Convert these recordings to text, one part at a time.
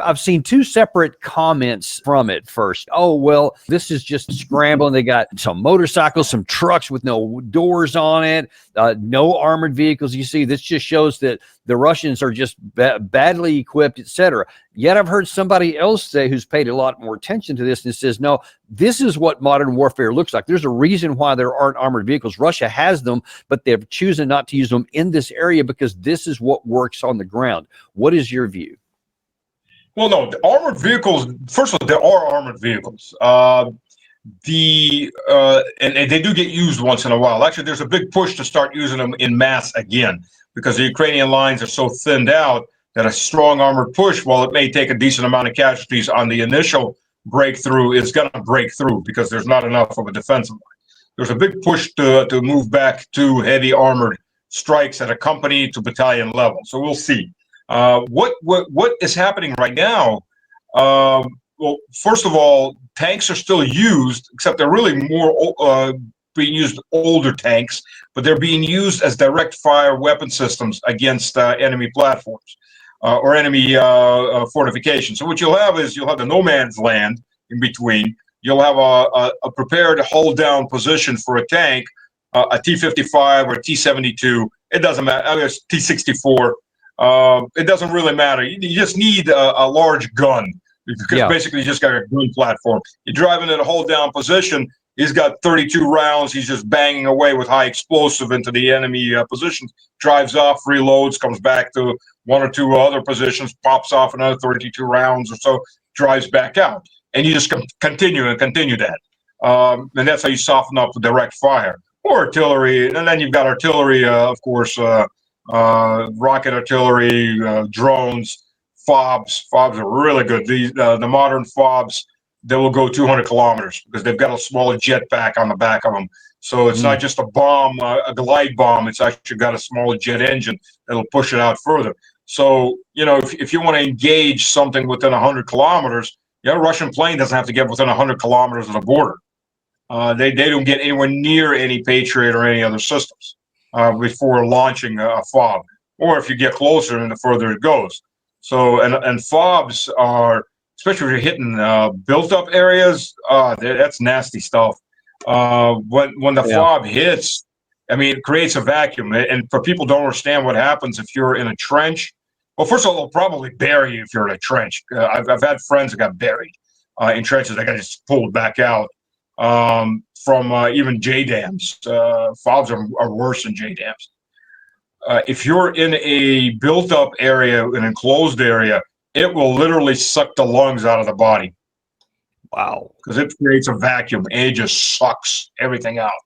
I've seen two separate comments from it. First, oh, well, this is just scrambling. They got some motorcycles, some trucks with no doors on it, no armored vehicles. You see, this just shows that the Russians are just badly equipped, etc. Yet I've heard somebody else say, who's paid a lot more attention to this, and says, no, this is what modern warfare looks like. There's a reason why there aren't armored vehicles. Russia has them, but they're choosing not to use them in this area because this is what works on the ground. What is your view? Well, no, the armored vehicles, first of all, there are armored vehicles. And they do get used once in a while. Actually, there's a big push to start using them in mass again, because the Ukrainian lines are so thinned out that a strong armored push, while it may take a decent amount of casualties on the initial breakthrough, is going to break through because there's not enough of a defensive line. There's a big push to move back to heavy armored strikes at a company to battalion level. So we'll see. What is happening right now? Well, first of all, tanks are still used, except they're really more being used older tanks, but they're being used as direct fire weapon systems against enemy platforms or enemy fortifications. So what you'll have is you'll have the no man's land in between. You'll have a prepared hold down position for a tank, a T-55 or a T-72. It doesn't matter. I mean, it's T-64. It doesn't really matter. You just need a large gun, because basically you just got a gun platform. You're driving in a hold down position. He's got 32 rounds. He's just banging away with high explosive into the enemy positions. Drives off, reloads, comes back to one or two other positions, pops off another 32 rounds or so, drives back out, and you just continue that. And that's how you soften up the direct fire or artillery. And then you've got artillery, of course. Rocket artillery, drones, FOBs. FOBs are really good. The modern FOBs, they will go 200 kilometers because they've got a small jetpack on the back of them. So it's not just a bomb, a glide bomb. It's actually got a small jet engine that'll push it out further. So, you know, if you want to engage something within 100 kilometers, a Russian plane doesn't have to get within 100 kilometers of the border. They don't get anywhere near any Patriot or any other systems before launching a FOB, or if you get closer, and the further it goes. So, and FOBs are, especially if you're hitting built-up areas, that's nasty stuff. When the FOB hits, I mean, it creates a vacuum. And for people who don't understand what happens if you're in a trench, well, first of all, they'll probably bury you if you're in a trench. I've had friends that got buried in trenches. They got just pulled back out. From even JDAMs. FOBs are worse than JDAMs. If you're in a built-up area, an enclosed area, it will literally suck the lungs out of the body. Wow. Because it creates a vacuum, and it just sucks everything out.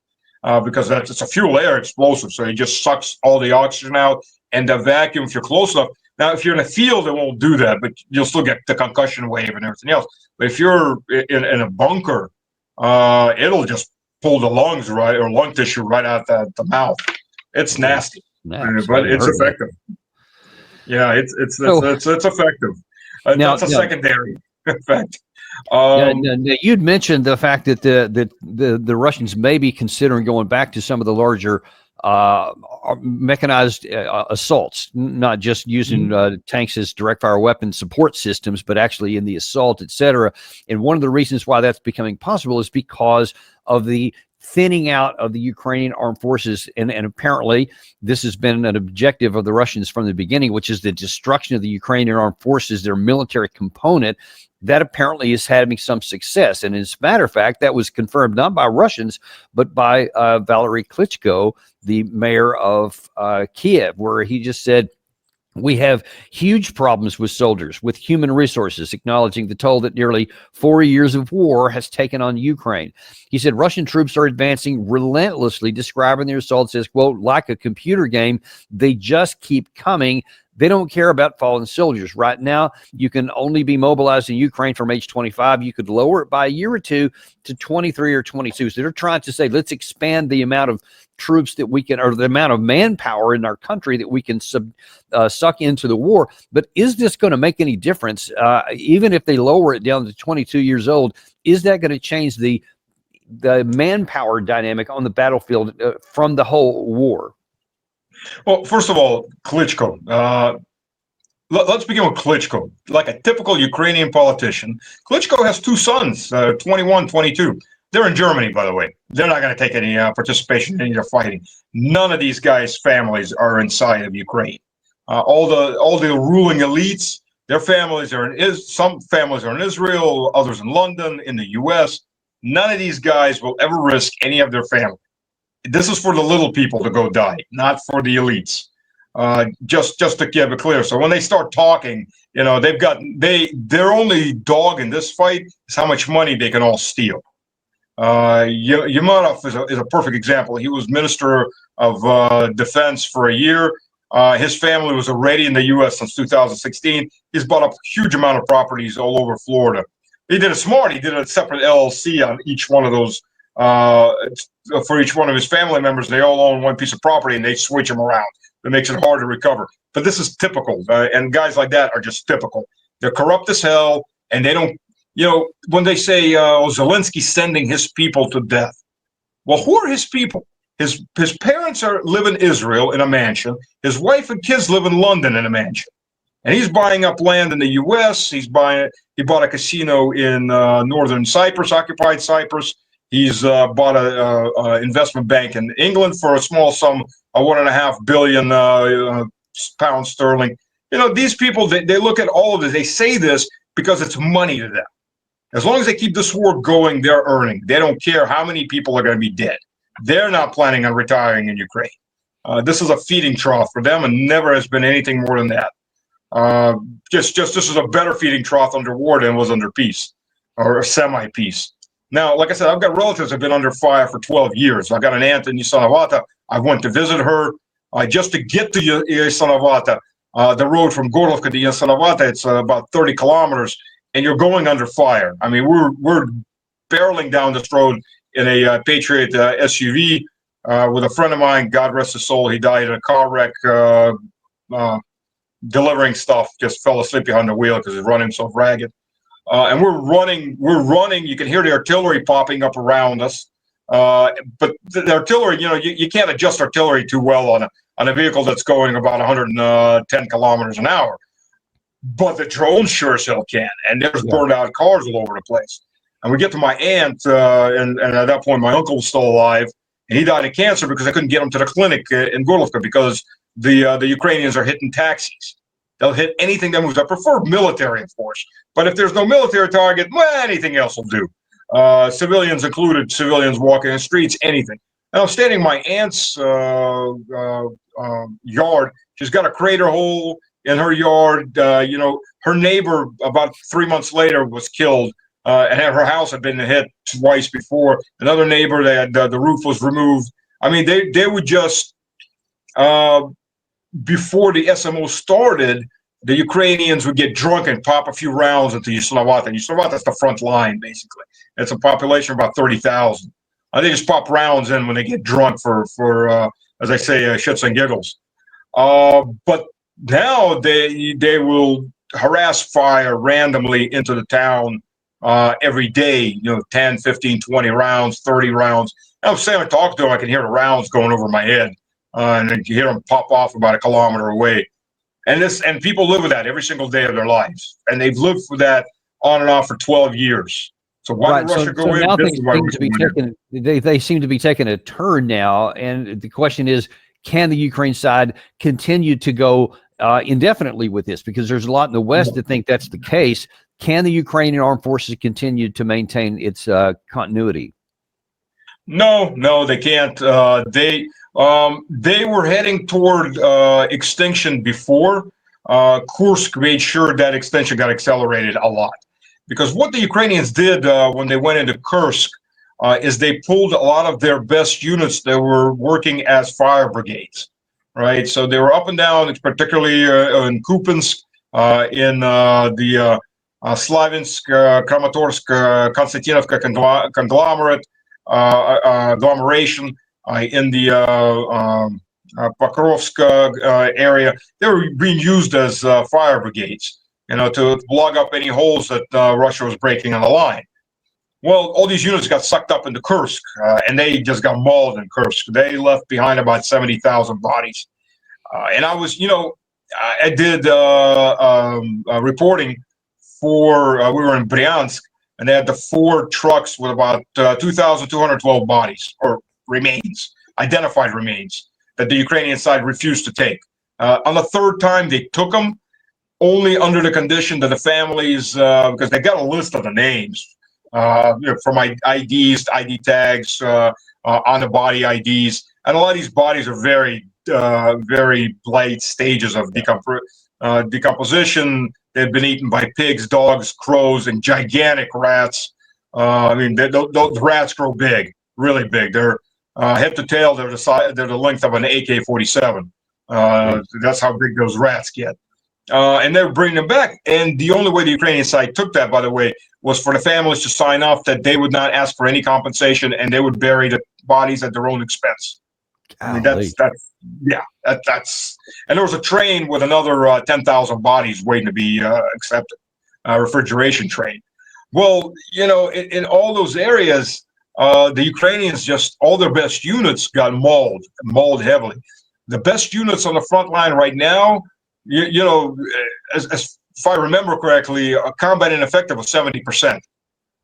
Because it's a fuel air explosive, so it just sucks all the oxygen out, and the vacuum, if you're close enough. Now, if you're in a field, it won't do that, but you'll still get the concussion wave and everything else. But if you're in a bunker, it'll just pull the lungs right, or lung tissue right out the mouth. It's nasty, but it's effective. Yeah, it's effective. That's a secondary effect. Now, you'd mentioned the fact that the Russians may be considering going back to some of the larger mechanized assaults, not just using tanks as direct fire weapon support systems, but actually in the assault, etc. And one of the reasons why that's becoming possible is because of the thinning out of the Ukrainian armed forces. And apparently this has been an objective of the Russians from the beginning, which is the destruction of the Ukrainian armed forces, their military component. That apparently is having some success. And as a matter of fact, that was confirmed not by Russians, but by Valery Klitschko, the mayor of Kiev, where he just said, we have huge problems with soldiers, with human resources, acknowledging the toll that nearly 4 years of war has taken on Ukraine. He said Russian troops are advancing relentlessly, describing their assaults as, quote, like a computer game. They just keep coming. They don't care about fallen soldiers. Right now, you can only be mobilized in Ukraine from age 25. You could lower it by a year or two to 23 or 22. So they're trying to say, let's expand the amount of troops that we can, or the amount of manpower in our country that we can suck into the war. But is this going to make any difference? Even if they lower it down to 22 years old, is that going to change the manpower dynamic on the battlefield from the whole war? Well, first of all, Klitschko. let's begin with Klitschko. Like a typical Ukrainian politician, Klitschko has two sons, 21, 22. They're in Germany, by the way. They're not going to take any participation in any fighting. None of these guys' families are inside of Ukraine. All the ruling elites, their families are some families are in Israel, others in London, in the U.S. None of these guys will ever risk any of their family. This is for the little people to go die, not for the elites. Just to give it clear. So when they start talking, their only dog in this fight is how much money they can all steal. Yamanov is a perfect example. He was Minister of Defense for a year. His family was already in the U.S. since 2016. He's bought up a huge amount of properties all over Florida. He did it smart. He did a separate LLC on each one of those. For each one of his family members, they all own one piece of property, and they switch them around. That makes it hard to recover. But this is typical, and guys like that are just typical. They're corrupt as hell, and they don't. When they say Zelensky's sending his people to death, well, who are his people? His parents live in Israel in a mansion. His wife and kids live in London in a mansion, and he's buying up land in the U.S. He bought a casino in northern Cyprus, occupied Cyprus. He's bought an investment bank in England for a small sum of $1.5 billion pounds sterling. These people, they look at all of this. They say this because it's money to them. As long as they keep this war going, they're earning. They don't care how many people are going to be dead. They're not planning on retiring in Ukraine. This is a feeding trough for them, and never has been anything more than that. Just this is a better feeding trough under war than it was under peace or semi-peace. Now, like I said, I've got relatives that have been under fire for 12 years. I've got an aunt in Yasanovata. I went to visit her. Just to get to Yasanovata, the road from Gorlovka to Yasanovata, it's about 30 kilometers, and you're going under fire. I mean, we're barreling down this road in a Patriot SUV with a friend of mine, God rest his soul. He died in a car wreck delivering stuff, just fell asleep behind the wheel because he's running so ragged. And we're running. You can hear the artillery popping up around us. But the artillery, you can't adjust artillery too well on a vehicle that's going about 110 kilometers an hour. But the drones sure as hell can. And there's burned out cars all over the place. And we get to my aunt, and at that point, my uncle was still alive. And he died of cancer because I couldn't get him to the clinic in Gorlovka because the Ukrainians are hitting taxis. They'll hit anything that moves. I prefer military, of course. But if there's no military target, well, anything else will do. Civilians included, civilians walking in the streets, anything. And I'm standing in my aunt's yard. She's got a crater hole in her yard. Her neighbor about 3 months later was killed, and her house had been hit twice before. Another neighbor, the roof was removed. I mean, they would just before the SMO started, the Ukrainians would get drunk and pop a few rounds into Yasnovata. Yasnovata is the front line, basically. It's a population of about 30,000. They just pop rounds in when they get drunk for as I say, shits and giggles. But now they will harass fire randomly into the town every day, 10, 15, 20 rounds, 30 rounds. I'm saying I talk to them, I can hear the rounds going over my head. And then you hear them pop off about a kilometer away. And people live with that every single day of their lives. And they've lived with that on and off for 12 years. So why did Russia go in? Now they seem to be taking a turn now. And the question is, can the Ukraine side continue to go indefinitely with this? Because there's a lot in the West that think that's the case. Can the Ukrainian armed forces continue to maintain its continuity? No, they can't. They were heading toward extinction before. Kursk made sure that extinction got accelerated a lot. Because what the Ukrainians did when they went into Kursk is they pulled a lot of their best units that were working as fire brigades, right? So they were up and down, particularly in Kupiansk, in the Slavinsk, Kramatorsk, Konstantinovka conglomerate, agglomeration, in the Pokrovsk area. They were being used as fire brigades, to plug up any holes that Russia was breaking on the line. Well, all these units got sucked up into Kursk, and they just got mauled in Kursk. They left behind about 70,000 bodies. And I was, I did reporting for, we were in Bryansk, and they had the 4 trucks with about 2,212 bodies, or remains, identified remains, that the Ukrainian side refused to take. On the 3rd time they took them, only under the condition that the families, because they got a list of the names, from IDs, ID tags, on the body IDs, and a lot of these bodies are very, very late stages of decomposition. They've been eaten by pigs, dogs, crows, and gigantic rats. I mean, those rats grow big, really big. They're head to tail. They're the length of an AK-47. That's how big those rats get. And they're bringing them back. And the only way the Ukrainian side took that, by the way, was for the families to sign off that they would not ask for any compensation and they would bury the bodies at their own expense. I mean, that's and there was a train with another 10,000 bodies waiting to be accepted, refrigeration train. Well, you know, in all those areas, the Ukrainians, just all their best units got mauled heavily. The best units on the front line right now, you know, as if I remember correctly, a combat ineffective of 70%.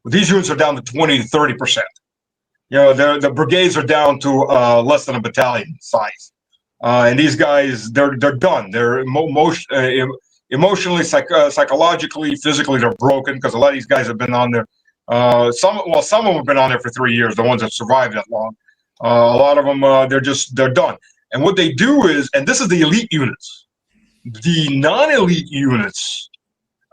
These units are down to 20 to 30%. You know, the brigades are down to less than a battalion size, and these guys, they're done. They're emotionally, psychologically, physically, they're broken, because a lot of these guys have been on there. Some of them have been on there for 3 years. The ones that survived that long, a lot of them, they're done. And what they do is, and this is the elite units. The non-elite units,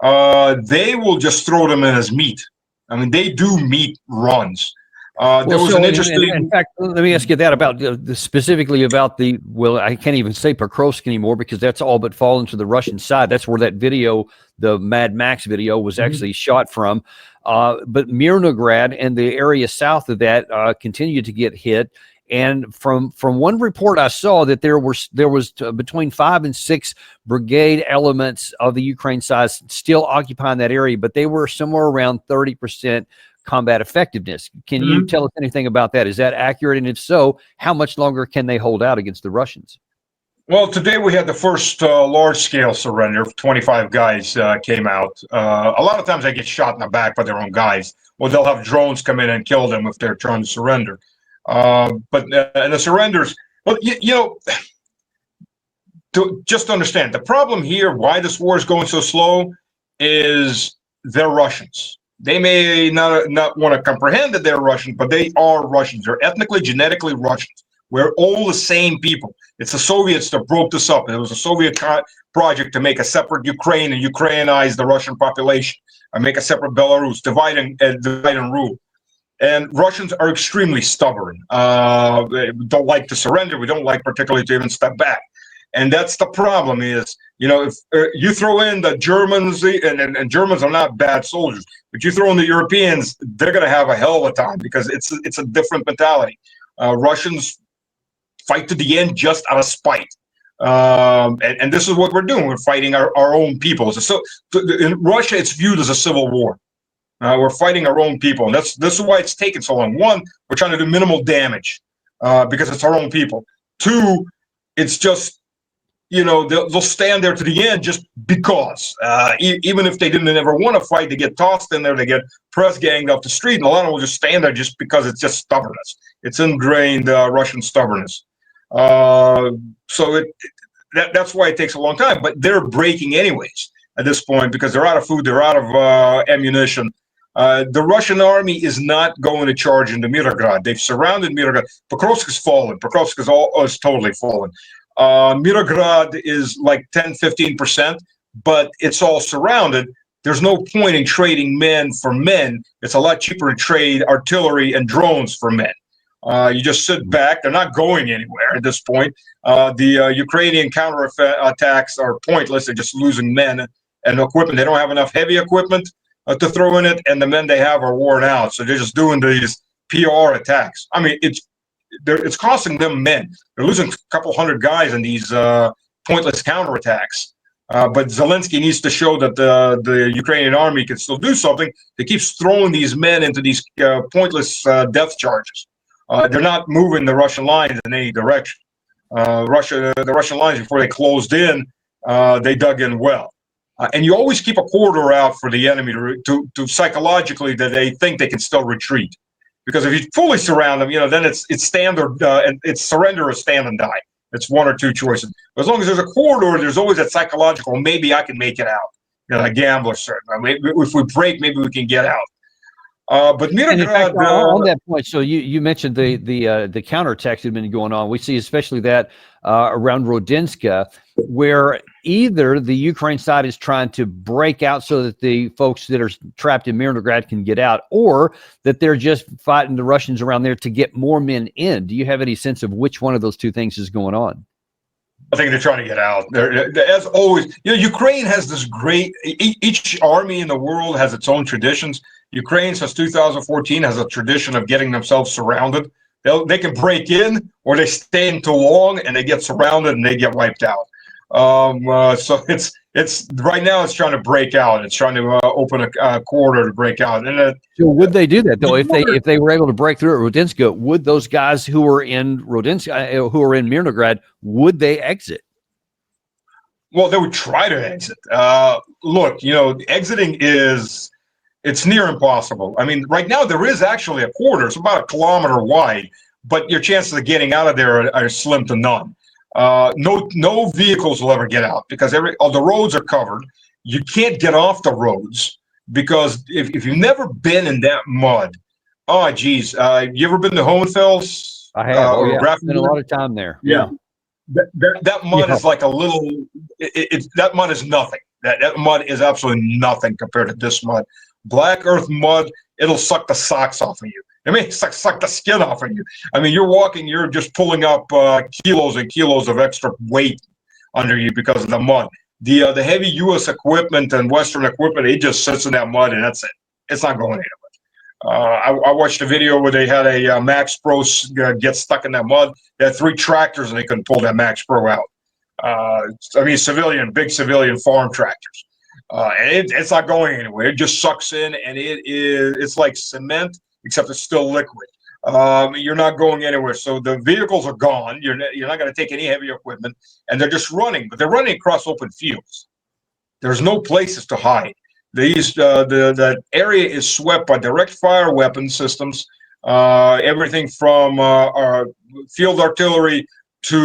they will just throw them in as meat. I mean, they do meat runs. There was an interesting. In fact, let me ask you that about specifically about the. Well, I can't even say Pokrovsk anymore because that's all but fallen to the Russian side. That's where that video, the Mad Max video, was actually shot from. But Mirnograd and the area south of that continue to get hit. And from one report I saw that there was between 5 and 6 brigade elements of the Ukraine side still occupying that area, but they were somewhere around 30% combat effectiveness. Can you tell us anything about that? Is that accurate? And if so, how much longer can they hold out against the Russians? Well, today we had the first large-scale surrender. 25 guys came out. A lot of times they get shot in the back by their own guys. Well, they'll have drones come in and kill them if they're trying to surrender. But and the surrenders, well, you know, to just understand the problem here, why this war is going so slow, is they're Russians. They may not want to comprehend that they're Russian, but they are Russians. They're ethnically, genetically Russians. We're all the same people. It's the Soviets that broke this up. It was a Soviet project to make a separate Ukraine and Ukrainize the Russian population, and make a separate Belarus, divide and rule. And Russians are extremely stubborn. They don't like to surrender. We don't like particularly to even step back. And that's the problem is, you know, if you throw in the Germans, and Germans are not bad soldiers, but you throw in the Europeans, they're going to have a hell of a time because it's a different mentality. Russians fight to the end just out of spite. And this is what we're doing. We're fighting our own people. So in Russia, it's viewed as a civil war. We're fighting our own people, and this is why it's taken so long. One, we're trying to do minimal damage because it's our own people. Two, it's just, you know, they'll stand there to the end just because. Even if they didn't ever want to fight, they get tossed in there, they get press ganged off the street, and a lot of them will just stand there just because it's just stubbornness. It's ingrained Russian stubbornness. So that's why it takes a long time. But they're breaking anyways at this point because they're out of food, they're out of ammunition. The Russian army is not going to charge into Mirograd. They've surrounded Mirograd. Pokrovsk is fallen. Pokrovsk is totally fallen. Mirograd is like 10-15%, but it's all surrounded. There's no point in trading men for men. It's a lot cheaper to trade artillery and drones for men. You just sit back. They're not going anywhere at this point. The Ukrainian counterattacks are pointless. They're just losing men and equipment. They don't have enough heavy equipment to throw in it, and the men they have are worn out. So they're just doing these PR attacks. I mean, it's costing them men. They're losing a couple hundred guys in these pointless counterattacks. But Zelensky needs to show that the Ukrainian army can still do something. He keeps throwing these men into these pointless death charges. They're not moving the Russian lines in any direction. The Russian lines, before they closed in, they dug in well. And you always keep a corridor out for the enemy to psychologically that they think they can still retreat. Because if you fully surround them, then it's standard, and it's surrender or stand and die. It's one or two choices. But as long as there's a corridor, there's always that psychological, maybe I can make it out. A gambler, certainly. If we break, maybe we can get out. But and in fact, on that point, so you mentioned the counterattacks that have been going on. We see especially that around Rodinska, where either the Ukraine side is trying to break out so that the folks that are trapped in Mirnograd can get out, or that they're just fighting the Russians around there to get more men in. Do you have any sense of which one of those two things is going on? I think they're trying to get out. As always, Ukraine has this great. Each army in the world has its own traditions. Ukraine, since 2014, has a tradition of getting themselves surrounded. They can break in, or they stay in too long and they get surrounded and they get wiped out. So it's right now it's trying to break out. It's trying to open a corridor to break out. And so would they do that though? If they were able to break through at Rodinska, would those guys who are in Rodinska, who are in Mirnograd, would they exit? Well, they would try to exit. Look, exiting it's near impossible. I mean, right now there is actually a corridor. It's about 1 kilometer wide, but your chances of getting out of there are slim to none. No vehicles will ever get out because all the roads are covered. You can't get off the roads because if you've never been in that mud, oh geez, you ever been to Hohenfels? I have. Yeah, spent a lot of time there. Yeah. That mud is like a little. That mud is nothing. That mud is absolutely nothing compared to this mud. Black earth mud, it'll suck the socks off of you. I mean, suck the skin off of you. I mean, you're walking, you're just pulling up kilos and kilos of extra weight under you because of the mud. The heavy U.S. equipment and Western equipment, it just sits in that mud and that's it. It's not going anywhere. I watched a video where they had a Max Pro get stuck in that mud. They had 3 tractors and they couldn't pull that Max Pro out. I mean, big civilian farm tractors. And it's not going anywhere. It just sucks in, and it's like cement, except it's still liquid. You're not going anywhere. So the vehicles are gone. You're not going to take any heavy equipment, and they're just running. But they're running across open fields. There's no places to hide. The area is swept by direct fire weapon systems, everything from our field artillery to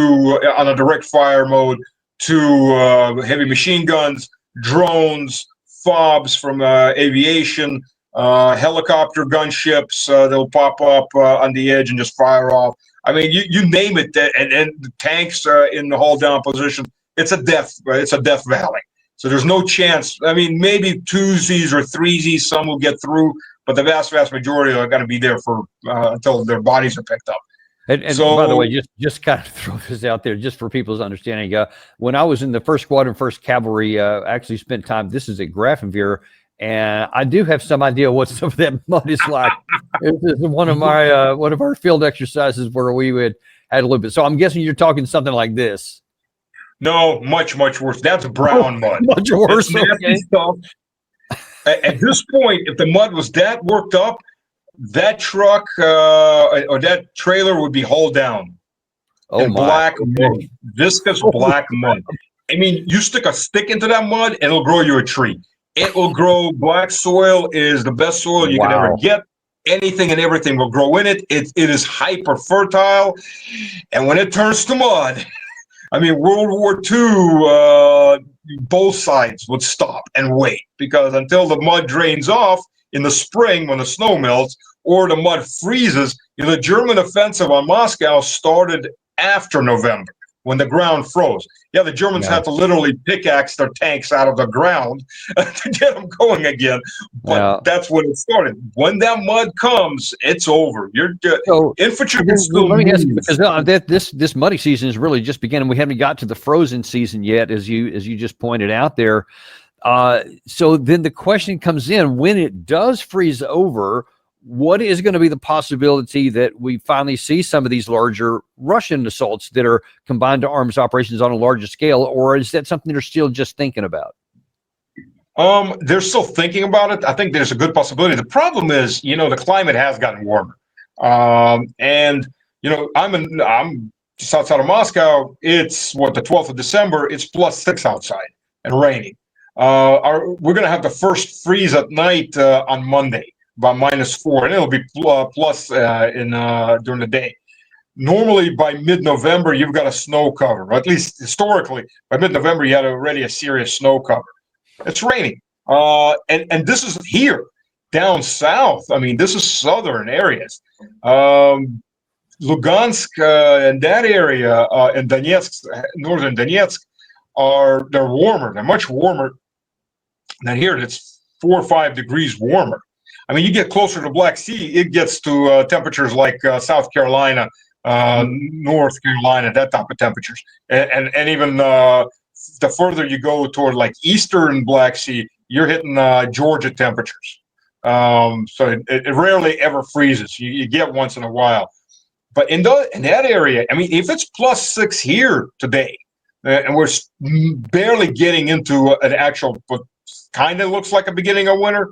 on a direct fire mode to heavy machine guns, drones, FOBs from aviation, helicopter gunships that'll pop up on the edge and just fire off. I mean, you name it, and the tanks in the hull down position. It's a death valley. So there's no chance. I mean, maybe 2Zs or 3Zs, some will get through, but the vast majority are going to be there for until their bodies are picked up. And so, by the way, just kind of throw this out there, just for people's understanding. When I was in the 1st Squadron, 1st Cavalry, I actually spent time. This is at Grafenwehr, and I do have some idea what some of that mud is like. This is one of our field exercises where we had a little bit. So I'm guessing you're talking something like this. No, much worse. That's brown mud. Much worse. Okay. Stuff. At this point, if the mud was that worked up, that truck or that trailer would be hauled down. Oh, black mud, viscous black mud. I mean, you stick a stick into that mud, and it'll grow you a tree. It will grow. Black soil is the best soil you can ever get. Anything and everything will grow in it. It is hyper fertile, and when it turns to mud, I mean, World War II, both sides would stop and wait because until the mud drains off in the spring when the snow melts or the mud freezes, the German offensive on Moscow started after November when the ground froze. Yeah, the Germans had to literally pickaxe their tanks out of the ground to get them going again. But that's when it started. When that mud comes, it's over. You're so, infantry can still let me ask you, because this muddy season is really just beginning. We haven't got to the frozen season yet, as you just pointed out there. So then the question comes in, when it does freeze over, what is going to be the possibility that we finally see some of these larger Russian assaults that are combined to arms operations on a larger scale, or is that something they're still just thinking about? They're still thinking about it. I think there's a good possibility. The problem is, the climate has gotten warmer. And, I'm just outside of Moscow, it's what, the 12th of December, it's +6 outside and raining. We're going to have the first freeze at night on Monday, about -4, and it'll be plus during the day. Normally by mid-November, you've got a snow cover, or at least historically, by mid-November, you had already a serious snow cover. It's raining. And this is here, down south. I mean, this is southern areas. Lugansk and that area, and Donetsk, northern Donetsk, they're warmer. They're much warmer than here. It's 4 or 5 degrees warmer. I mean, you get closer to the Black Sea, it gets to temperatures like South Carolina, North Carolina, that type of temperatures, and even the further you go toward like eastern Black Sea, you're hitting Georgia temperatures. So it rarely ever freezes. You get once in a while, but in that area, I mean, if it's +6 here today, and we're barely getting into an actual, what kind of looks like a beginning of winter,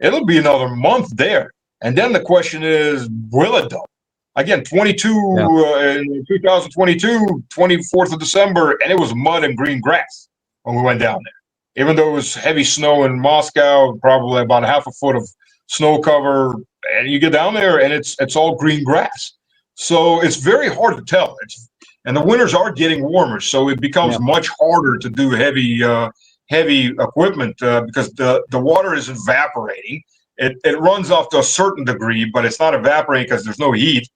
it'll be another month there. And then the question is, will it though? Again, in 2022, 24th of December, and it was mud and green grass when we went down there. Even though it was heavy snow in Moscow, probably about ½ a foot of snow cover, and you get down there and it's all green grass. So it's very hard to tell. And the winters are getting warmer, so it becomes much harder to do heavy equipment because the water is evaporating. It runs off to a certain degree, but it's not evaporating because there's no heat.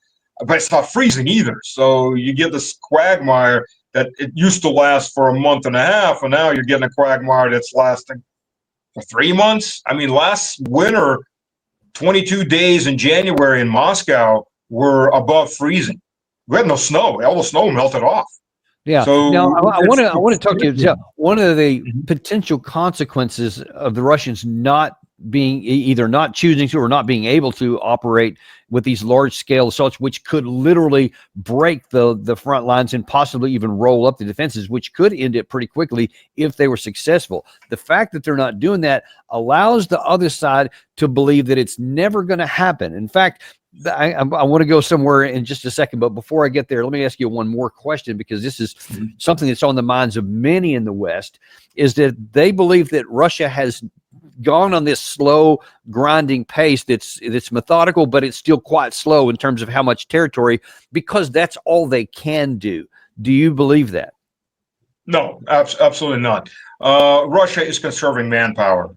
But it's not freezing either. So you get this quagmire that it used to last for a month and a half, and now you're getting a quagmire that's lasting for 3 months. I mean, last winter, 22 days in January in Moscow were above freezing. We had no snow. All the snow melted off. Yeah. So now I want to talk to you. One of the potential consequences of the Russians not being either not choosing to or not being able to operate with these large scale assaults, which could literally break the front lines and possibly even roll up the defenses, which could end it pretty quickly if they were successful. The fact that they're not doing that allows the other side to believe that it's never going to happen. In fact, I want to go somewhere in just a second, but before I get there, let me ask you one more question, because this is something that's on the minds of many in the West, is that they believe that Russia has gone on this slow grinding pace that's methodical, but it's still quite slow in terms of how much territory, because that's all they can do. Do you believe that? No, absolutely not. Russia is conserving manpower.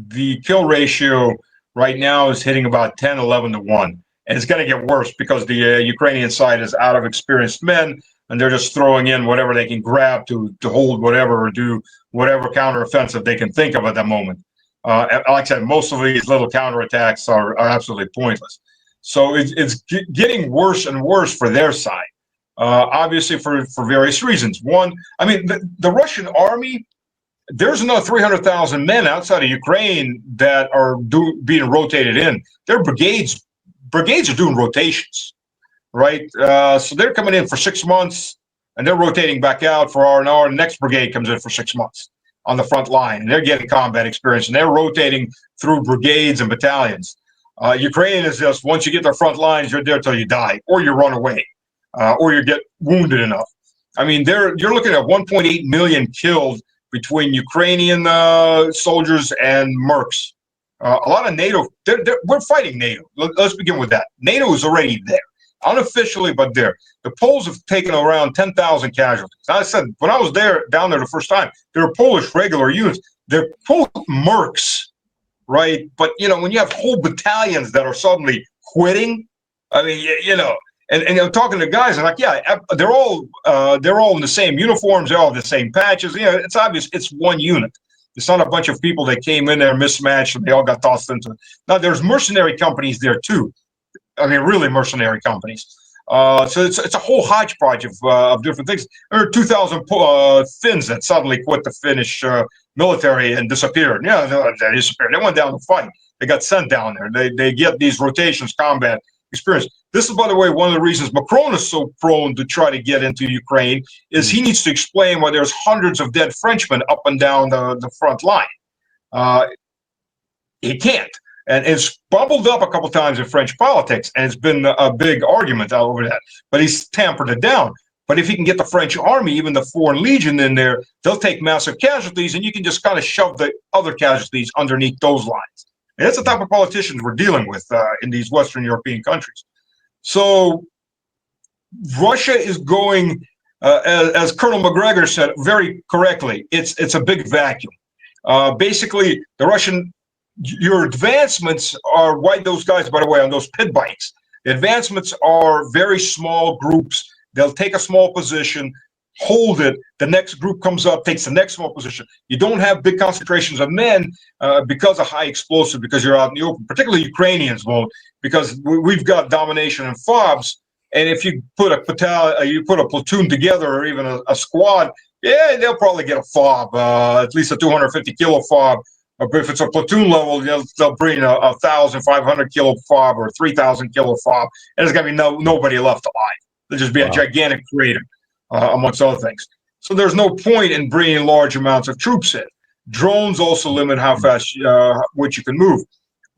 The kill ratio right now is hitting about 10, 11 to 1. And it's going to get worse because the Ukrainian side is out of experienced men, and they're just throwing in whatever they can grab to hold whatever or do whatever counteroffensive they can think of at the moment. Like I said, most of these little counterattacks are absolutely pointless. So it's getting worse and worse for their side, obviously for various reasons. One, I mean, the Russian army, there's another 300,000 men outside of Ukraine that are being rotated in. Their brigades are doing rotations, right? So they're coming in for 6 months, and they're rotating back out for R&R. The next brigade comes in for 6 months on the front line, and they're getting combat experience, and they're rotating through brigades and battalions. Ukraine is just, once you get their front lines, you're there till you die, or you run away, or you get wounded enough. I mean, you're looking at 1.8 million killed between Ukrainian soldiers and mercs. A lot of NATO, we're fighting NATO. Let's begin with that. NATO is already there, unofficially, but there. The Poles have taken around 10,000 casualties. I said, when I was down there the first time, there were Polish regular units. They're quote mercs, right? But, you know, when you have whole battalions that are suddenly quitting, I mean, you know, and I'm talking to guys, and like, yeah, they're all in the same uniforms, they all have the same patches. You know, it's obvious it's one unit. It's not a bunch of people that came in there mismatched and they all got tossed into it. Now, there's mercenary companies there too. I mean, really mercenary companies. So it's a whole hodgepodge of different things. There are 2,000 Finns that suddenly quit the Finnish military and disappeared. Yeah, they disappeared. They went down to fight. They got sent down there. They get these rotations, combat experience. This is, by the way, one of the reasons Macron is so prone to try to get into Ukraine, is he needs to explain why there's hundreds of dead Frenchmen up and down the front line. He can't. And it's bubbled up a couple times in French politics, and it's been a big argument over that. But he's tampered it down. But if you can get the French army, even the Foreign Legion in there, they'll take massive casualties, and you can just kind of shove the other casualties underneath those lines. And that's the type of politicians we're dealing with in these Western European countries. So Russia is going, as Colonel McGregor said very correctly, it's a big vacuum. Basically, your advancements are, why those guys, by the way, on those pit bikes, the advancements are very small groups. They'll take a small position, hold it. The next group comes up, takes the next small position. You don't have big concentrations of men because of high explosive, because you're out in the open. Particularly Ukrainians won't, because we've got domination and FOBs. And if you put a platoon together, or even a squad, yeah, they'll probably get a FOB, at least a 250 kilo FOB. But if it's a platoon level, they'll bring a 1,500 kilo FOB or 3,000 kilo FOB, and there's gonna be nobody left alive. There'll just be a gigantic crater, amongst other things. So there's no point in bringing large amounts of troops in. Drones also limit how fast which you can move.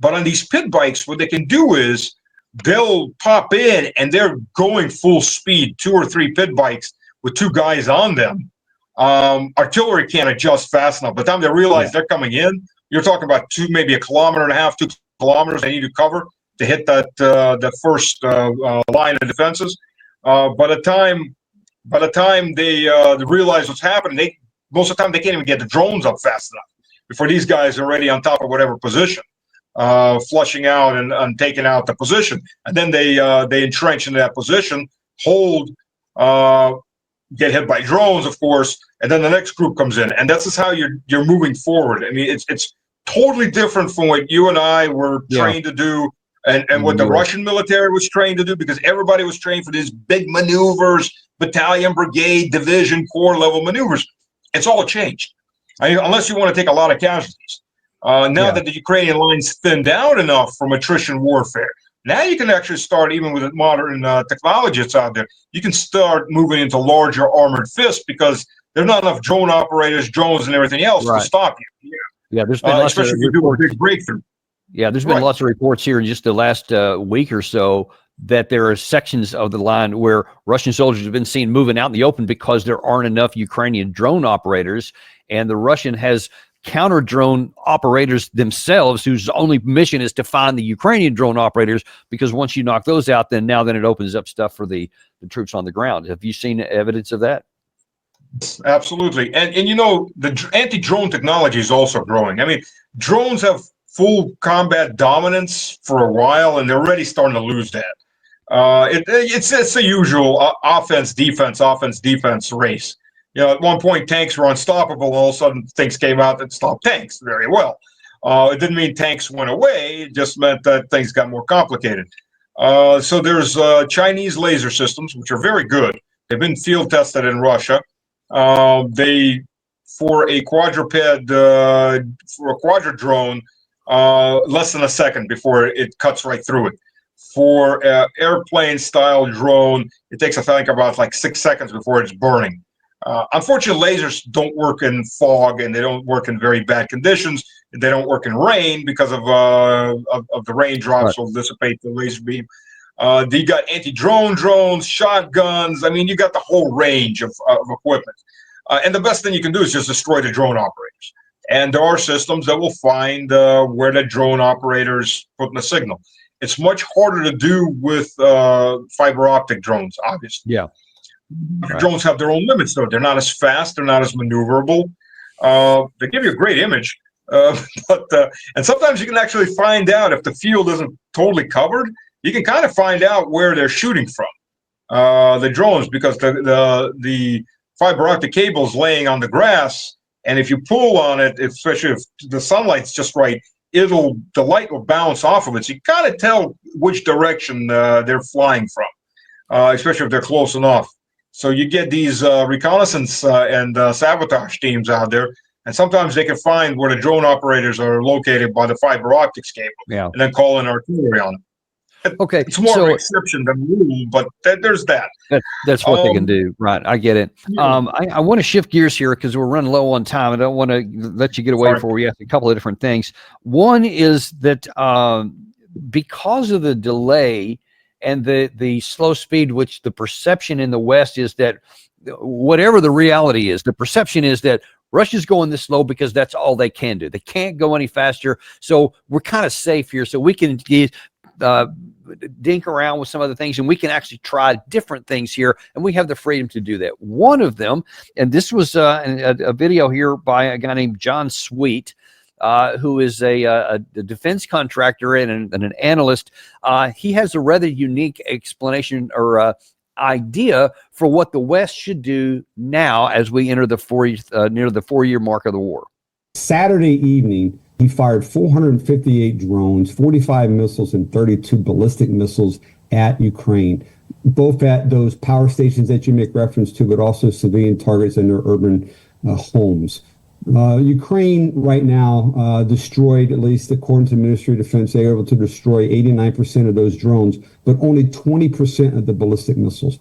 But on these pit bikes, what they can do is they'll pop in and they're going full speed, 2 or 3 pit bikes with 2 guys on them. Artillery can't adjust fast enough. By the time they realize they're coming in, you're talking about maybe 1.5 kilometers, 2 kilometers they need to cover to hit that first line of defenses. By the time they realize what's happening, most of the time they can't even get the drones up fast enough before these guys are already on top of whatever position, flushing out and taking out the position, and then they entrench in that position, hold, get hit by drones, of course, and then the next group comes in, and that's just how you're moving forward. I mean, it's totally different from what you and I were trained to do, and what the Russian military was trained to do, because everybody was trained for these big maneuvers, battalion, brigade, division, corps level maneuvers. It's all changed. I mean, unless you want to take a lot of casualties. Now that the Ukrainian lines thinned out enough from attrition warfare, now you can actually start, even with the modern technology that's out there, you can start moving into larger armored fists, because there's not enough drone operators, drones, and everything else to stop you. Yeah, there's been lots of especially if you do a big breakthrough. Yeah, there's been lots of reports here in just the last week or so that there are sections of the line where Russian soldiers have been seen moving out in the open because there aren't enough Ukrainian drone operators, and the Russian has counter drone operators themselves, whose only mission is to find the Ukrainian drone operators, because once you knock those out, then it opens up stuff for the troops on the ground. Have you seen evidence of that? Absolutely. And you know, the anti-drone technology is also growing. I mean, drones have full combat dominance for a while, and they're already starting to lose that. It's the usual offense defense race. You know, at one point tanks were unstoppable, and all of a sudden things came out that stopped tanks very well. It didn't mean tanks went away, it just meant that things got more complicated. So there's Chinese laser systems, which are very good. They've been field tested in Russia. For a quadruped, for a quadra drone, less than a second before it cuts right through it. For airplane style drone, it takes, I think, about like 6 seconds before it's burning. Unfortunately, lasers don't work in fog, and they don't work in very bad conditions. They don't work in rain because of the raindrops will dissipate the laser beam. You got anti-drone drones, shotguns. I mean, you got the whole range of equipment. And the best thing you can do is just destroy the drone operators. And there are systems that will find where the drone operators put in the signal. It's much harder to do with fiber optic drones, obviously. Yeah. Drones have their own limits, though. They're not as fast. They're not as maneuverable. They give you a great image. And sometimes you can actually find out if the field isn't totally covered. You can kind of find out where they're shooting from, the drones, because the fiber optic cable is laying on the grass, and if you pull on it, especially if the sunlight's just right, the light will bounce off of it. So you kind of tell which direction they're flying from, especially if they're close enough. So you get these reconnaissance and sabotage teams out there, and sometimes they can find where the drone operators are located by the fiber optics cable, and then call in artillery on them. Okay, it's more of an exception than rule, but there's that. That's what they can do, right? I get it. I want to shift gears here because we're running low on time. I don't want to let you get away before we ask a couple of different things. One is that because of the delay and the slow speed, which the perception in the West is that whatever the reality is, the perception is that Russia's going this slow because that's all they can do. They can't go any faster. So we're kind of safe here. So we can dink around with some other things, and we can actually try different things here, and we have the freedom to do that. One of them, and this was a video here by a guy named John Sweet, who is a defense contractor and an analyst. He has a rather unique explanation or idea for what the West should do now as we enter the near the 4-year mark of the war. Saturday evening, he fired 458 drones, 45 missiles, and 32 ballistic missiles at Ukraine, both at those power stations that you make reference to, but also civilian targets in their urban homes. Ukraine right now destroyed, at least according to the Ministry of Defense, they were able to destroy 89% of those drones, but only 20% of the ballistic missiles.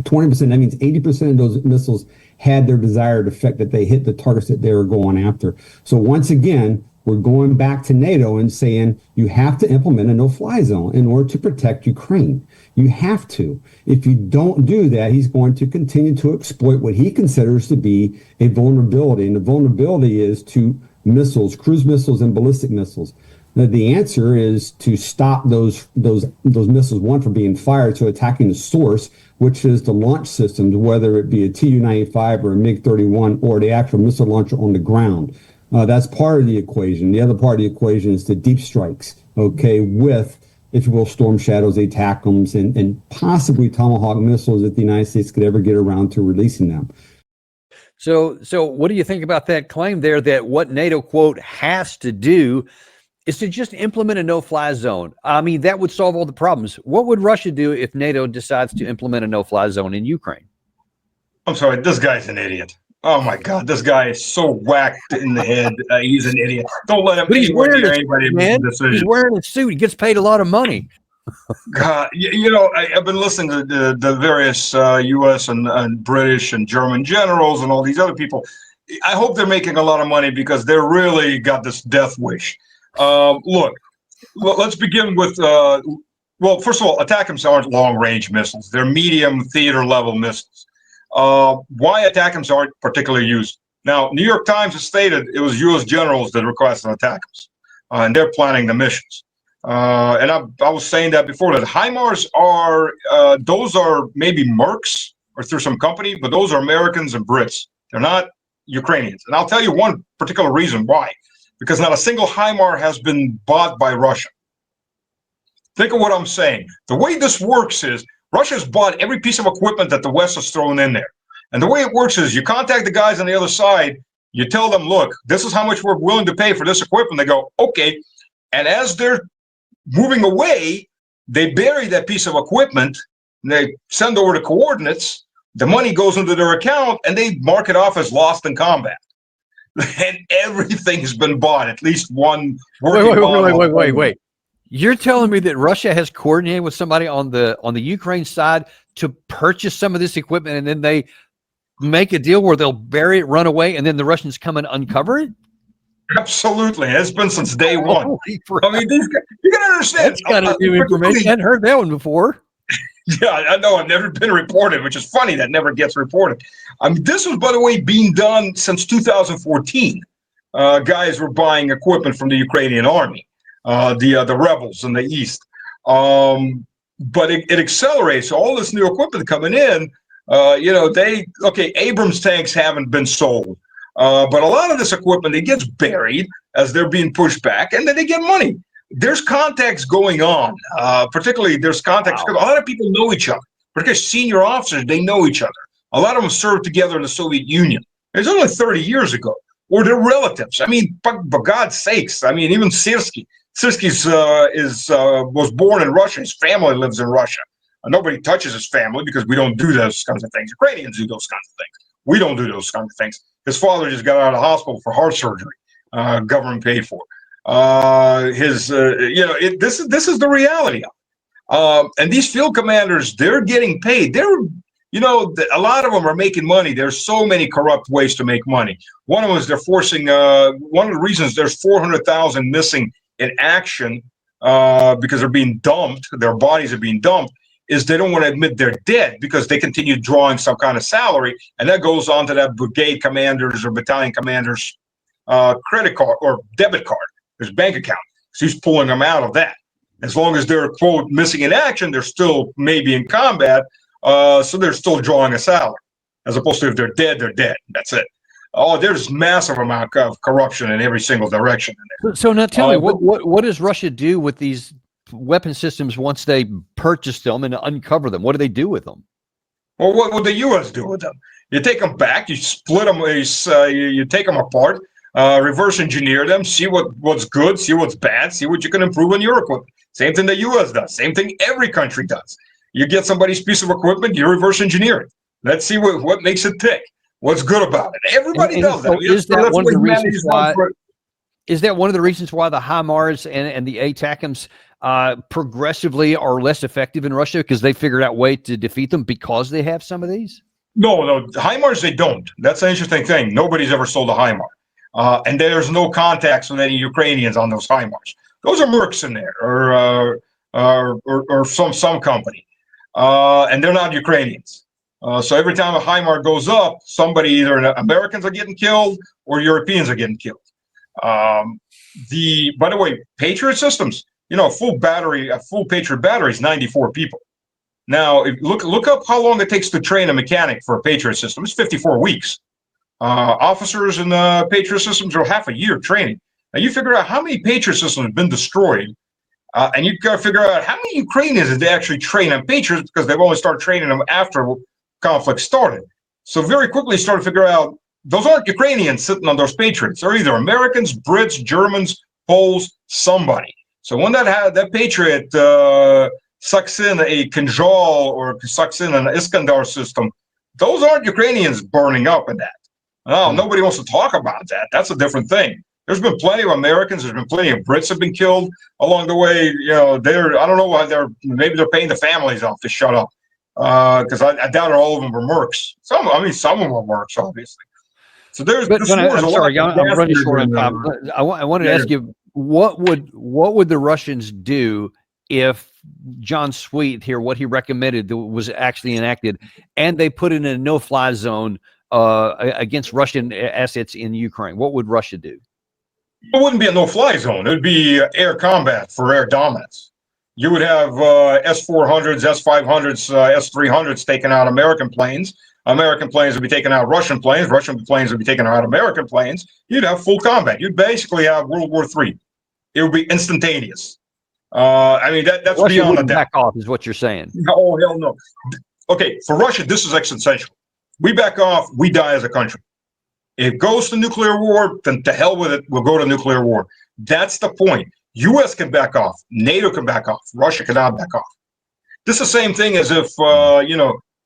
20%, that means 80% of those missiles had their desired effect, that they hit the targets that they were going after. So once again, we're going back to NATO and saying you have to implement a no-fly zone in order to protect Ukraine. You have to. If you don't do that, he's going to continue to exploit what he considers to be a vulnerability. And the vulnerability is to missiles, cruise missiles, and ballistic missiles. Now, the answer is to stop those missiles, one, from being fired, so attacking the source, which is the launch systems, whether it be a Tu-95 or a MiG-31 or the actual missile launcher on the ground. That's part of the equation. The other part of the equation is the deep strikes, okay, with, if you will, Storm Shadows, ATACMS, and possibly Tomahawk missiles if the United States could ever get around to releasing them. So what do you think about that claim there that what NATO, quote, has to do is to just implement a no-fly zone? I mean, that would solve all the problems. What would Russia do if NATO decides to implement a no-fly zone in Ukraine? I'm sorry, this guy's an idiot. Oh my God, this guy is so whacked in the head. He's an idiot. Don't let him. But he's wearing anybody make a decision. He's wearing a suit. He gets paid a lot of money. God, you know, I've been listening to the various U.S. and British and German generals and all these other people. I hope they're making a lot of money because they're really got this death wish. Look, let's begin with, well, first of all, ATACMS aren't long-range missiles. They're medium theater-level missiles. Why ATACMS aren't particularly used? Now, New York Times has stated it was U.S. generals that requested ATACMS, and they're planning the missions. And I was saying that before, that HIMARS are, those are maybe Mercs or through some company, but those are Americans and Brits. They're not Ukrainians. And I'll tell you one particular reason why. Because not a single HIMAR has been bought by Russia. Think of what I'm saying. The way this works is Russia's bought every piece of equipment that the West has thrown in there. And the way it works is you contact the guys on the other side, you tell them, look, this is how much we're willing to pay for this equipment. They go, okay. And as they're moving away, they bury that piece of equipment, and they send over the coordinates, the money goes into their account, and they mark it off as lost in combat. And everything's been bought, at least one working Wait. You're telling me that Russia has coordinated with somebody on the Ukraine side to purchase some of this equipment, and then they make a deal where they'll bury it, run away, and then the Russians come and uncover it? Absolutely. It's been since day one. I mean, these guys, you got to understand. That's kind of new information. I hadn't heard that one before. Yeah, I know. I've never been reported, which is funny. That never gets reported. I mean, this was, by the way, being done since 2014. Guys were buying equipment from the Ukrainian army, the rebels in the east. But it accelerates. All this new equipment coming in, you know, Abrams tanks haven't been sold. But a lot of this equipment, it gets buried as they're being pushed back, and then they get money. There's contacts going on, particularly there's contacts. Wow. A lot of people know each other, particularly senior officers, they know each other. A lot of them served together in the Soviet Union. It's only 30 years ago, or they're relatives. I mean, for God's sakes, I mean, even Syrskyi was born in Russia. His family lives in Russia. Nobody touches his family because we don't do those kinds of things. Ukrainians do those kinds of things. We don't do those kinds of things. His father just got out of the hospital for heart surgery, government paid for. This is the reality of it. And these field commanders, they're getting paid. A lot of them are making money. There's so many corrupt ways to make money. One of them is they're forcing, one of the reasons there's 400,000 missing in action because they're being dumped, their bodies are being dumped, is they don't want to admit they're dead because they continue drawing some kind of salary, and that goes on to that brigade commander's or battalion commander's credit card or debit card, his bank account. So he's pulling them out of that. As long as they're, quote, missing in action, they're still maybe in combat, so they're still drawing a salary. As opposed to if they're dead, they're dead. That's it. Oh, there's massive amount of corruption in every single direction in there. So now tell me, what does Russia do with these weapon systems once they purchase them and uncover them? What do they do with them? Well, what would the U.S. do with them? You take them back, you split them, you take them apart, reverse engineer them, see what's good, see what's bad, see what you can improve on your equipment. Same thing the U.S. does. Same thing every country does. You get somebody's piece of equipment, you reverse engineer it. Let's see what makes it tick. What's good about it? Everybody does that. Is that one of the reasons why? Is that one of the reasons why the HIMARS and the ATACMS progressively are less effective in Russia because they figured out a way to defeat them because they have some of these? No, the HIMARS they don't. That's an interesting thing. Nobody's ever sold a HIMARS, and there's no contacts with any Ukrainians on those HIMARS. Those are mercs in there, or some company, and they're not Ukrainians. So every time a HIMARS goes up, somebody, either Americans are getting killed or Europeans are getting killed. By the way, Patriot systems, a full Patriot battery is 94 people. Now, look up how long it takes to train a mechanic for a Patriot system. It's 54 weeks. Officers in the Patriot systems are half a year training. Now you figure out how many Patriot systems have been destroyed, and you got to figure out how many Ukrainians did they actually train on Patriots, because they've only started training them after conflict started. So very quickly started to figure out those aren't Ukrainians sitting on those Patriots. They're either Americans, Brits, Germans, Poles, somebody. So when that Patriot sucks in a Kinjal or sucks in an Iskandar system, those aren't Ukrainians burning up in that. No, nobody wants to talk about that. That's a different thing. There's been plenty of Americans. There's been plenty of Brits have been killed along the way. I don't know why maybe they're paying the families off to shut up. Because I doubt all of them were mercs. Some of them were mercs, obviously. So there's. I'm sorry, I'm running short on time. I wanted to ask you, what would the Russians do if John Sweet here, what he recommended was actually enacted, and they put in a no-fly zone against Russian assets in Ukraine? What would Russia do? It wouldn't be a no-fly zone. It would be air combat for air dominance. You would have S-400s, S-500s, S-300s taking out American planes. American planes would be taking out Russian planes. Russian planes would be taking out American planes. You'd have full combat. You'd basically have World War III. It would be instantaneous. That's Russia beyond a doubt. Back off is what you're saying. Oh, hell no. Okay, for Russia, this is existential. We back off, we die as a country. If it goes to nuclear war, then to hell with it, we'll go to nuclear war. That's the point. U.S. can back off. NATO can back off. Russia cannot back off. This is the same thing as if,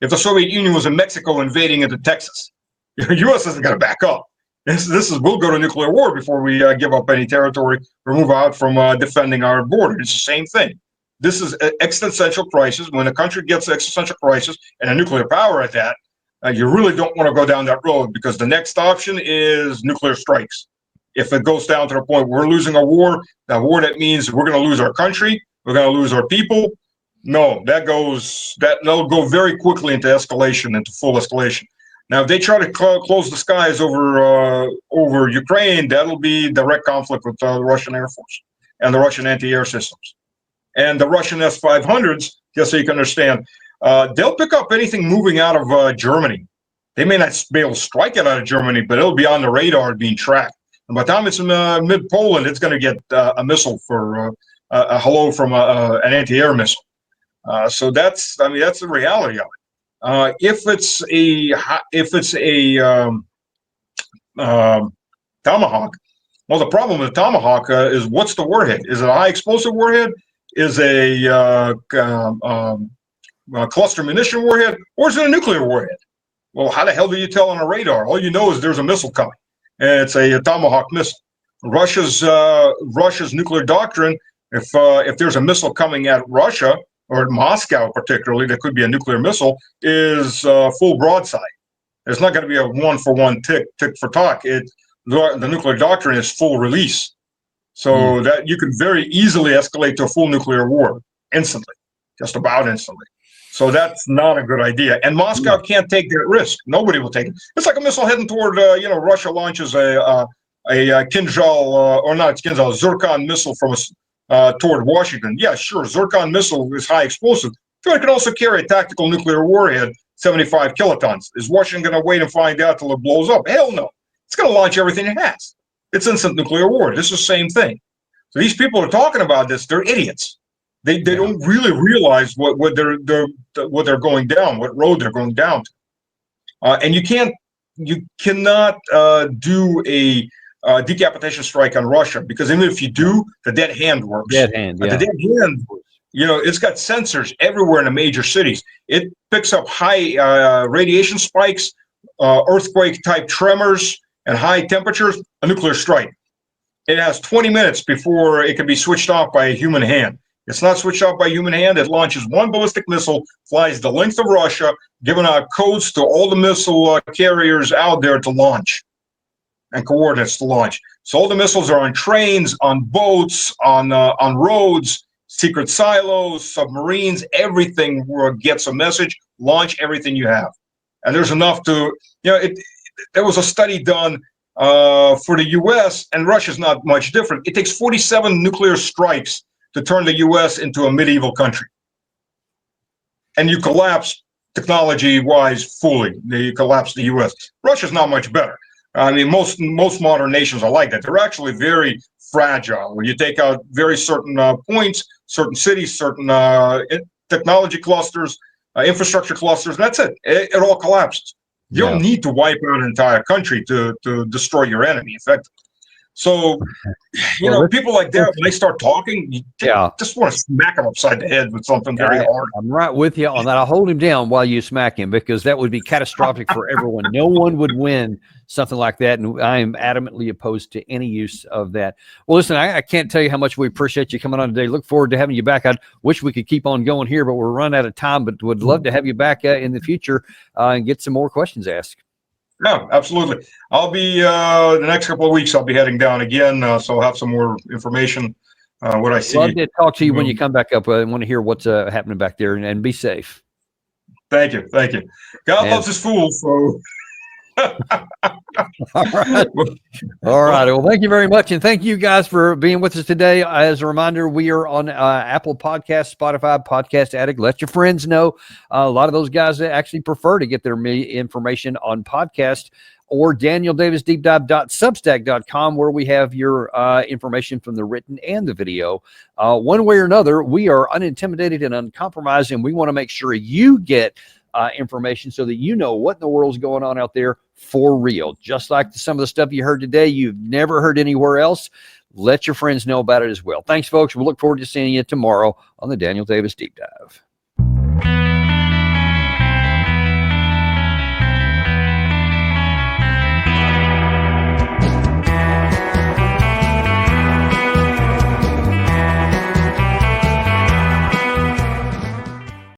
if the Soviet Union was in Mexico invading into Texas. U.S. isn't going to back up. We'll go to nuclear war before we give up any territory or move out from defending our border. It's the same thing. This is an existential crisis. When a country gets an existential crisis, and a nuclear power at that, you really don't want to go down that road, because the next option is nuclear strikes. If it goes down to the point we're losing a war that means we're going to lose our country, we're going to lose our people. No, that'll go very quickly into escalation, into full escalation. Now, if they try to close the skies over Ukraine, that'll be direct conflict with the Russian Air Force and the Russian anti-air systems. And the Russian S-500s, just so you can understand, they'll pick up anything moving out of Germany. They may not be able to strike it out of Germany, but it'll be on the radar being tracked. And by the time it's in mid-Poland, it's going to get a missile for a hello from an anti-air missile. So that's the reality of it. If it's a Tomahawk, well, the problem with the Tomahawk is, what's the warhead? Is it a high explosive warhead? Is a cluster munition warhead, or is it a nuclear warhead? Well, how the hell do you tell on a radar? All you know is there's a missile coming, and it's a Tomahawk missile. Russia's nuclear doctrine, if there's a missile coming at Russia, or at Moscow particularly, that could be a nuclear missile, is full broadside. There's not going to be a one-for-one tick for talk. The nuclear doctrine is full release. So that you could very easily escalate to a full nuclear war instantly, just about instantly. So that's not a good idea. And Moscow can't take that risk. Nobody will take it. It's like a missile heading toward, Russia launches a Kinzhal, or not Kinzhal, Zircon missile from toward Washington. Yeah, sure, Zircon missile is high explosive. So it can also carry a tactical nuclear warhead, 75 kilotons. Is Washington going to wait and find out till it blows up? Hell no. It's going to launch everything it has. It's instant nuclear war. This is the same thing. So these people are talking about this. They're idiots. They don't really realize what they're going down, what road they're going down to. And you cannot do a decapitation strike on Russia, because even if you do, the dead hand works. Dead hand, yeah. The dead hand, it's got sensors everywhere in the major cities. It picks up high radiation spikes, earthquake-type tremors, and high temperatures. A nuclear strike. It has 20 minutes before it can be switched off by a human hand. It's not switched off by human hand. It launches one ballistic missile, flies the length of Russia, giving out codes to all the missile carriers out there to launch, and coordinates to launch. So all the missiles are on trains, on boats, on roads, secret silos, submarines. Everything gets a message. Launch everything you have, and there's enough to. There was a study done for the U.S. and Russia's not much different. It takes 47 nuclear strikes to turn the U.S. into a medieval country. And you collapse technology-wise fully. You collapse the U.S. Russia's not much better. I mean, most modern nations are like that. They're actually very fragile. When you take out very certain points, certain cities, certain technology clusters, infrastructure clusters, and that's it. It all collapses. You don't need to wipe out an entire country to destroy your enemy effectively. So, people like that, when they start talking, you just want to smack them upside the head with something very hard. I'm right with you on that. I'll hold him down while you smack him, because that would be catastrophic for everyone. No one would win something like that, and I am adamantly opposed to any use of that. Well, listen, I can't tell you how much we appreciate you coming on today. Look forward to having you back. I wish we could keep on going here, but we're running out of time, but would love to have you back in the future and get some more questions asked. No, absolutely. I'll be the next couple of weeks. I'll be heading down again, so I'll have some more information. What I see. Love to talk to you when you come back up. I want to hear what's happening back there, and be safe. Thank you. God loves his fools. So. All right. Well, thank you very much, and thank you guys for being with us today. As a reminder, we are on Apple Podcasts, Spotify, Podcast Addict. Let your friends know. A lot of those guys actually prefer to get their information on podcast or DanielDavisDeepDive.substack.com, where we have your information from the written and the video. One way or another, we are unintimidated and uncompromised, and we want to make sure you get information so that you know what in the world's going on out there for real. Just like some of the stuff you heard today, you've never heard anywhere else. Let your friends know about it as well. Thanks, folks. We'll look forward to seeing you tomorrow on the Daniel Davis Deep Dive.